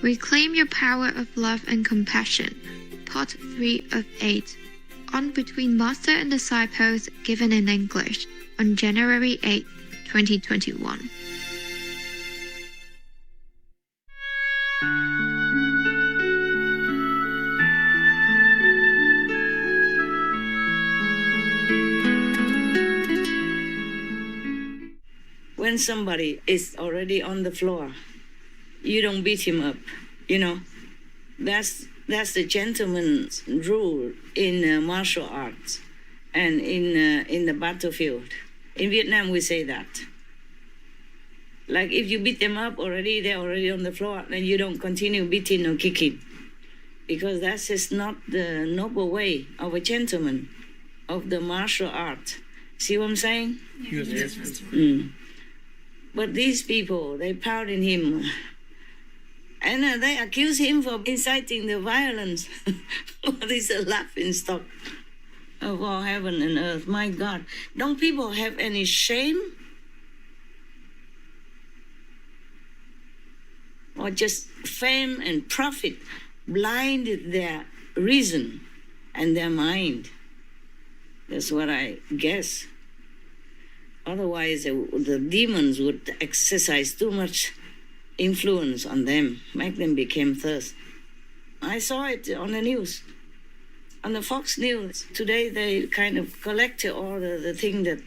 Reclaim your power of love and compassion. Part 3 of 8. On Between Master and Disciples, given in English, on January 8, 2021. When somebody is already on the floor, you don't beat him up, That's the gentleman's rule in martial arts and in the battlefield. In Vietnam, we say that. Like if you beat them up already, they're already on the floor, then you don't continue beating or kicking, because that is not the noble way of a gentleman of the martial art. See what I'm saying? Yes. But these people, they pounding him. And they accuse him for inciting the violence. What is a laughing stock of all heaven and earth? My God. Don't people have any shame? Or just fame and profit blinded their reason and their mind? That's what I guess. Otherwise, the demons would exercise too much influence on them, make them become thirst. I saw it on the news, on the Fox News. Today they kind of collected all the thing that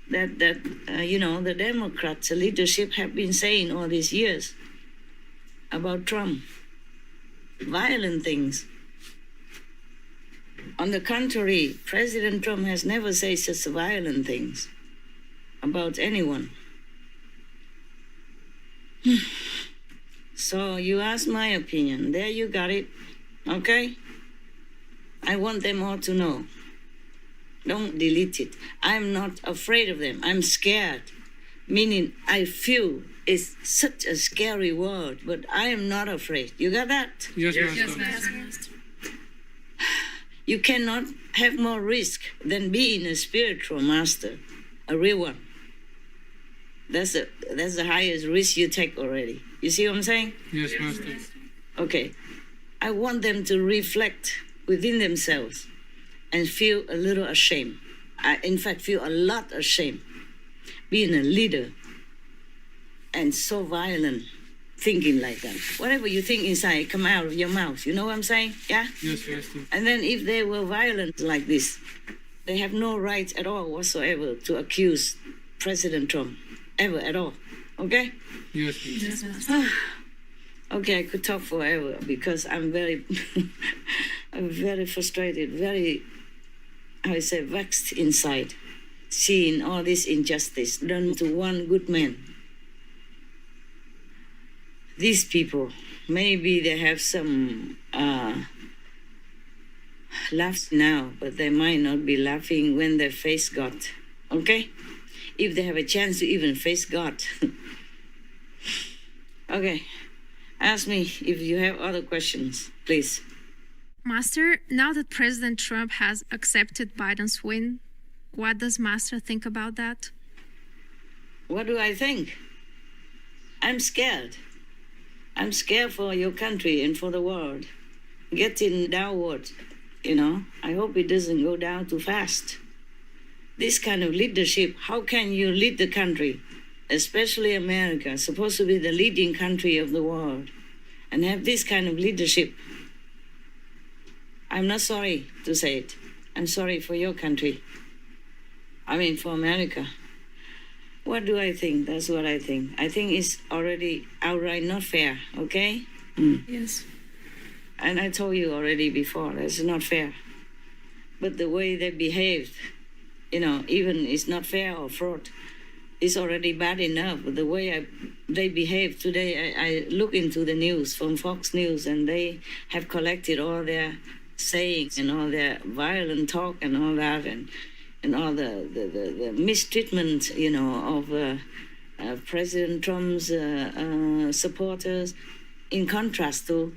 the Democrats, the leadership have been saying all these years about Trump. Violent things. On the contrary, President Trump has never said such violent things about anyone. So you asked my opinion. There you got it. Okay? I want them all to know. Don't delete it. I'm not afraid of them. I'm scared. Meaning I feel it's such a scary world, but I am not afraid. You got that? Yes, Master. You cannot have more risk than being a spiritual master, a real one. That's the highest risk you take already. You see what I'm saying? Yes, Master. Okay. I want them to reflect within themselves and feel a little ashamed. In fact, feel a lot ashamed. Being a leader and so violent, thinking like that. Whatever you think inside, come out of your mouth. You know what I'm saying? Yeah? Yes, Master. And then if they were violent like this, they have no right at all whatsoever to accuse President Trump. Ever at all. Okay? Yes, Master. Okay, I could talk forever because I'm very frustrated, vexed inside, seeing all this injustice done to one good man. These people, maybe they have some laughs now, but they might not be laughing when they face God. Okay? If they have a chance to even face God. Okay. Ask me if you have other questions, please. Master, now that President Trump has accepted Biden's win, what does Master think about that? What do I think? I'm scared. I'm scared for your country and for the world. Getting downward, I hope it doesn't go down too fast. This kind of leadership, how can you lead the country, especially America, supposed to be the leading country of the world, and have this kind of leadership? I'm not sorry to say it. I'm sorry for your country. For America. What do I think? That's what I think. I think it's already outright not fair, okay? Yes. And I told you already before, that's not fair. But the way they behaved, even it's not fair or fraud. It's already bad enough. But the way they behave today, I look into the news from Fox News, and they have collected all their sayings and all their violent talk and all that, and all the mistreatment, of President Trump's supporters, in contrast to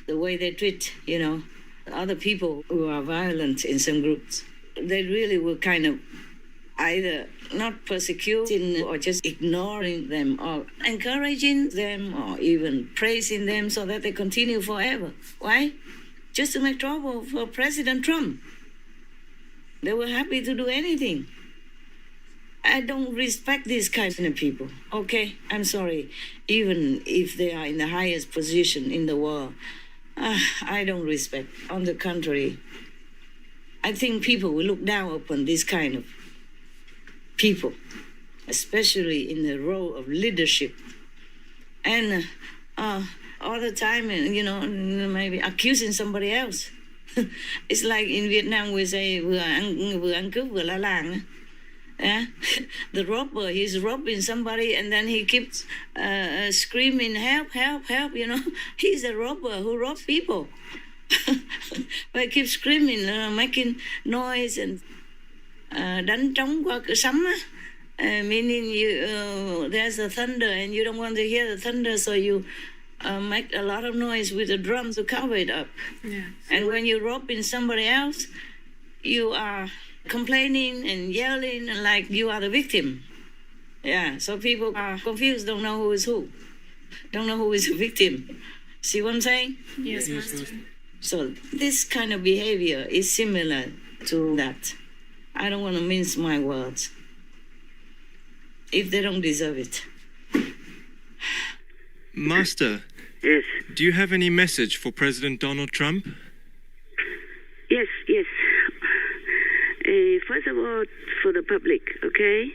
the way they treat, other people who are violent in some groups. They really were kind of either not persecuting or just ignoring them or encouraging them or even praising them so that they continue forever. Why? Just to make trouble for President Trump. They were happy to do anything. I don't respect these kind of people. Okay, I'm sorry. Even if they are in the highest position in the world, I don't respect. On the contrary, I think people will look down upon this kind of people, especially in the role of leadership. And all the time, maybe accusing somebody else. It's like in Vietnam we say vừa ăn cướp vừa la làng. Yeah? The robber, he's robbing somebody and then he keeps screaming, help, help, help, He's a robber who robs people. But he keeps screaming, making noise and đánh trống qua cửa sấm á. Meaning there's a thunder and you don't want to hear the thunder, so you make a lot of noise with the drum to cover it up. Yeah. And when you rob in somebody else, you are complaining and yelling like you are the victim. Yeah, so people are confused, don't know who is who. Don't know who is the victim. See what I'm saying? Yes, Master. So this kind of behavior is similar to that. I don't want to mince my words. If they don't deserve it. Master, Yes, do you have any message for President Donald Trump? yes. First of all, for the public, okay?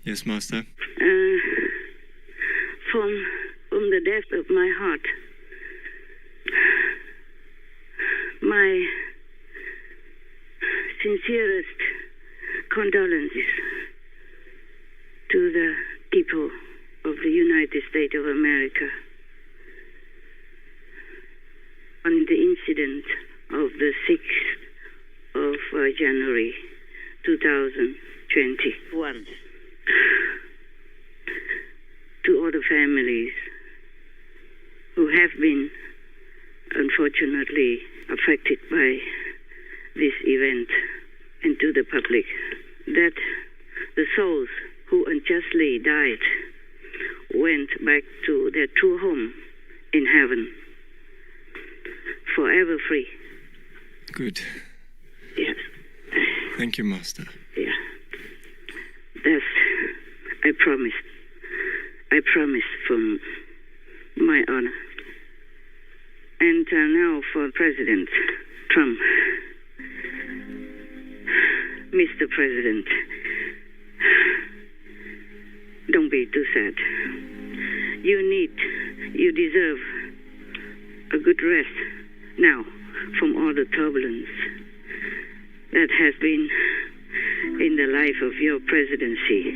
Yes, Master. From the depth of my heart, my sincerest condolences to the people of the United States of America on the incident of the 6th of January 2021. To all the families who have been unfortunately affected by this event, and to the public, that the souls who unjustly died went back to their true home in heaven, forever free. Good. Yes. Thank you, Master. Yeah. That's, I promise from my honor. And now for President Trump. Mr. President, don't be too sad. You deserve a good rest now from all the turbulence that has been in the life of your presidency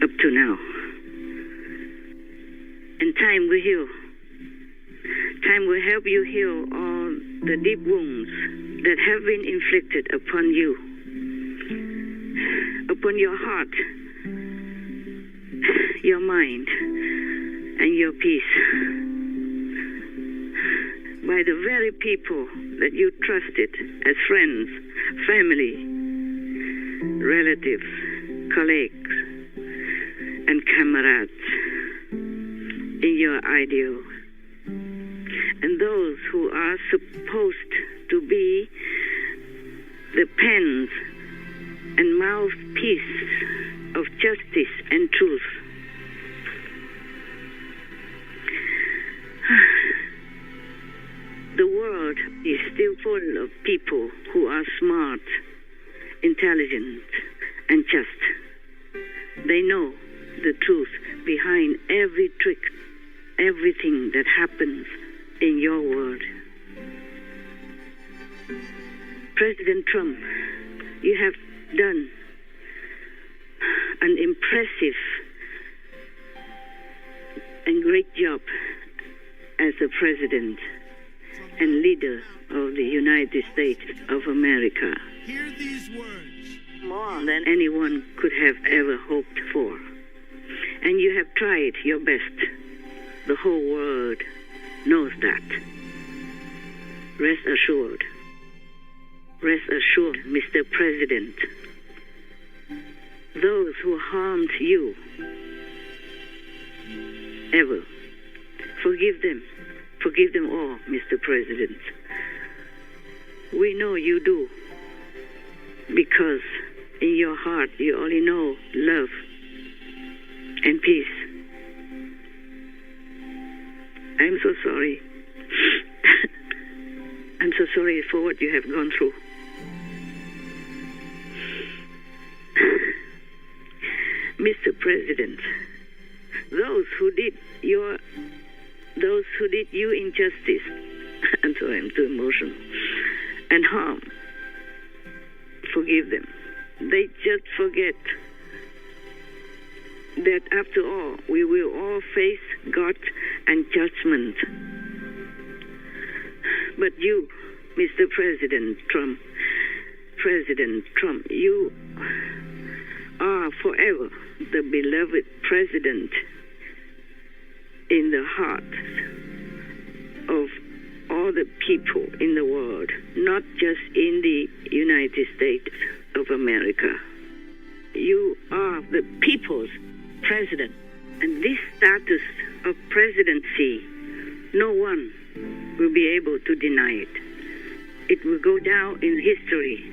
up to now. And time will heal. Time will help you heal all the deep wounds that have been inflicted upon you, upon your heart, your mind, and your peace, by the very people that you trusted as friends, family, relatives, colleagues, and comrades in your ideals, and those who are supposed to be the pens and mouthpiece of justice and truth. The world is still full of people who are smart, intelligent, and just. They know the truth behind every trick, everything that happens in your world. President Trump, you have done an impressive and great job as a president and leader of the United States of America. Hear these words. More than anyone could have ever hoped for. And you have tried your best. The whole world knows that. Rest assured. Rest assured, Mr. President. those who harmed you ever. Forgive them. Forgive them all, Mr. President. We know you do, because in your heart you only know love and peace. I'm so sorry. I'm so sorry for what you have gone through. Mr. President, those who did you injustice, I'm sorry, I'm too emotional, and harm, forgive them. They just forget that after all, we will all face God and judgment. But you, Mr. President Trump, you are forever the beloved president in the hearts of all the people in the world, not just in the United States of America. You are the people's president, and this status of presidency, no one will be able to deny it. It will go down in history,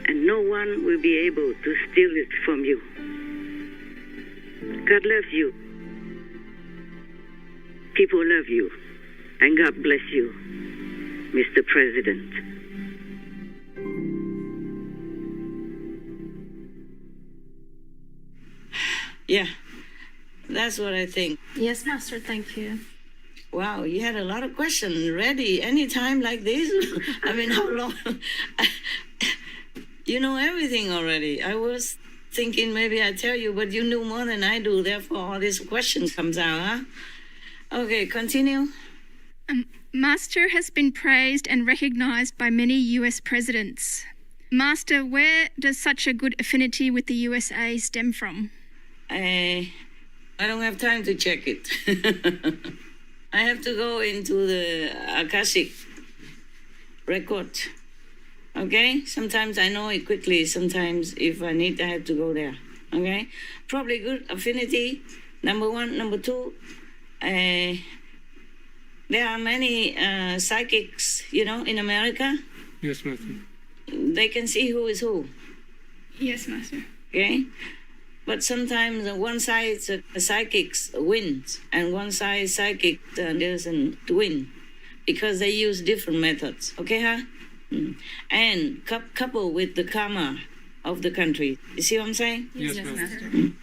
and no one will be able to steal it from you. God loves you. People love you, and God bless you, Mr. President. Yeah, that's what I think. Yes, Master, thank you. Wow, you had a lot of questions ready anytime like this. I mean, how long? You know everything already. I was thinking maybe I tell you, but you knew more than I do. Therefore, all these questions comes out, huh? Okay, continue. Master has been praised and recognized by many US presidents. Master, where does such a good affinity with the USA stem from? I don't have time to check it. I have to go into the Akashic record. Okay? Sometimes I know it quickly. Sometimes if I need, I have to go there. Okay? Probably good affinity, number one. Number two, there are many psychics, in America. Yes, Master. They can see who is who. Yes, Master. Okay? But sometimes one side psychics wins, and one side psychic doesn't win, because they use different methods. Okay, huh? And coupled with the karma of the country. You see what I'm saying? Yes, Master.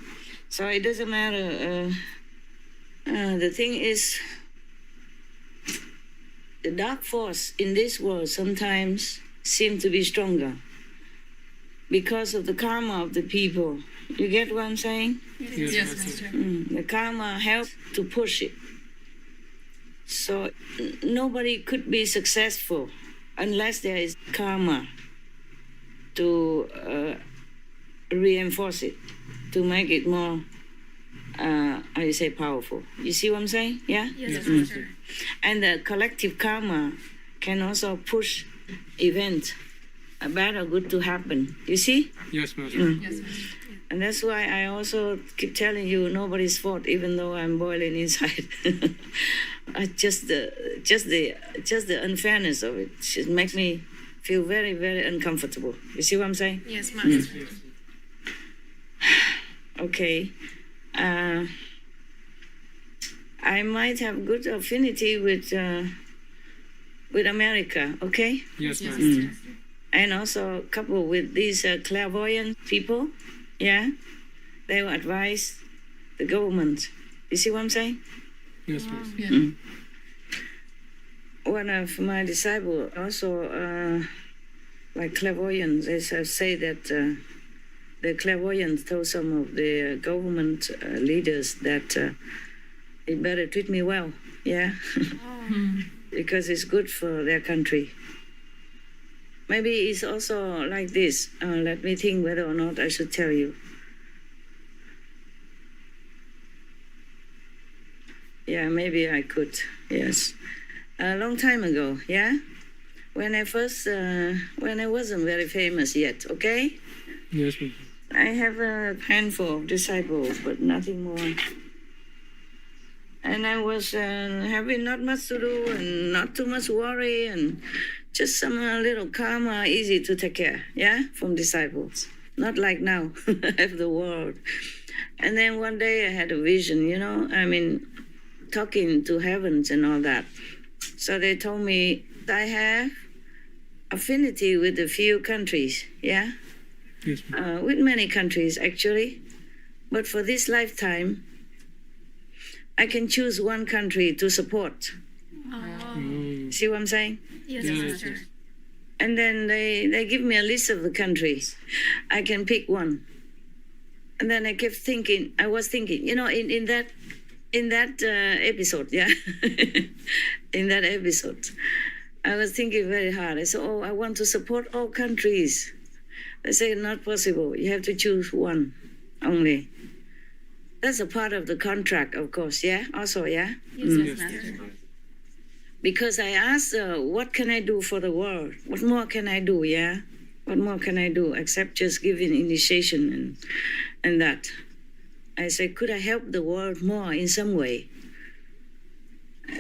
So it doesn't matter. The thing is, the dark force in this world sometimes seem to be stronger because of the karma of the people. You get what I'm saying? Yes, Master. The karma helps to push it. So nobody could be successful unless there is karma to reinforce it, to make it more, powerful. You see what I'm saying? Yeah? Yes, Master. And the collective karma can also push events, bad or good, to happen. You see? Yes, Master. Yes, Master. And that's why I also keep telling you nobody's fault, even though I'm boiling inside. Just the unfairness of it just makes me feel very, very uncomfortable. You see what I'm saying? Yes, Master. Okay. I might have good affinity with America. Okay. Yes, Yes, Master. Master. And also coupled with these clairvoyant people, yeah, they will advise the government. You see what I'm saying? Yes, Master. Yeah. One of my disciples also, like clairvoyants, they say that the clairvoyants told some of the government leaders that it better treat me well, yeah, because it's good for their country. Maybe it's also like this. Let me think whether or not I should tell you. Yeah, maybe I could. Yes, a long time ago. Yeah, when I wasn't very famous yet. Okay. Yes, Master. I have a handful of disciples, but nothing more. And I was having not much to do and not too much worry and just some little karma, easy to take care, yeah, from disciples. Not like now, of the world. And then one day I had a vision, talking to heavens and all that. So they told me I have affinity with a few countries, yeah? Yes, ma'am. With many countries, actually. But for this lifetime, I can choose one country to support. Mm. See what I'm saying? Yes, Yes, Master. yes. And then they give me a list of the countries. I can pick one. And then I kept thinking, in that episode, yeah, in that episode, I was thinking very hard. I said, I want to support all countries. They say, not possible. You have to choose one only. That's a part of the contract, of course, yeah? Also, yeah? Yes, Master. Because I asked, what can I do for the world? What more can I do, yeah? What more can I do except just giving initiation and that? I said, could I help the world more in some way?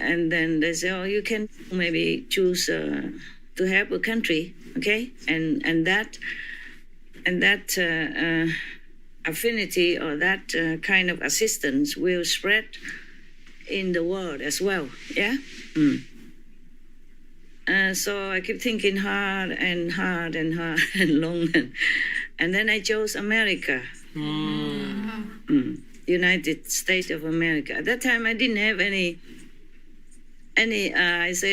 And then they say, you can maybe choose to help a country, okay? And that affinity or that kind of assistance will spread in the world as well, yeah? So I keep thinking hard and long. And then I chose America, United States of America. At that time, I didn't have any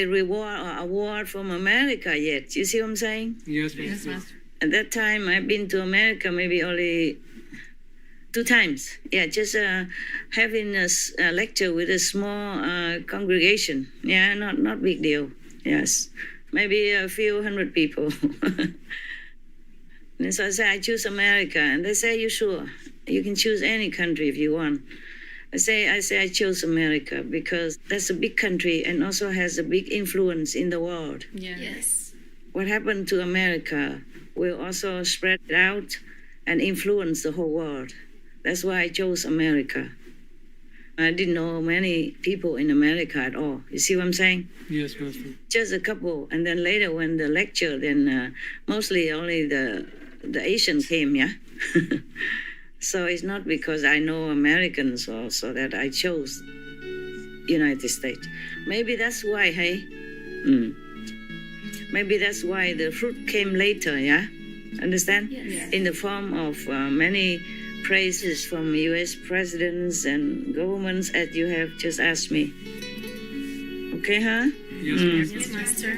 reward or award from America yet. You see what I'm saying? Yes, ma'am. Yes, Master. At that time, I've been to America maybe only 2 times. Yeah, just having a lecture with a small congregation. Yeah, not big deal. Yes, maybe a few hundred people. And so I say, I choose America. And they say, you sure? You can choose any country if you want. I say I chose America because that's a big country and also has a big influence in the world. Yes. What happened to America will also spread out and influence the whole world. That's why I chose America. I didn't know many people in America at all. You see what I'm saying? Yes, Master. Just a couple. And then later when the lecture, then mostly only the Asians came, yeah? So it's not because I know Americans also that I chose United States. Maybe that's why, hey? Maybe that's why the fruit came later, yeah? Understand? Yes. In the form of many praises from U.S. presidents and governments, as you have just asked me. Okay, huh? Yes, Master. Yes, Master.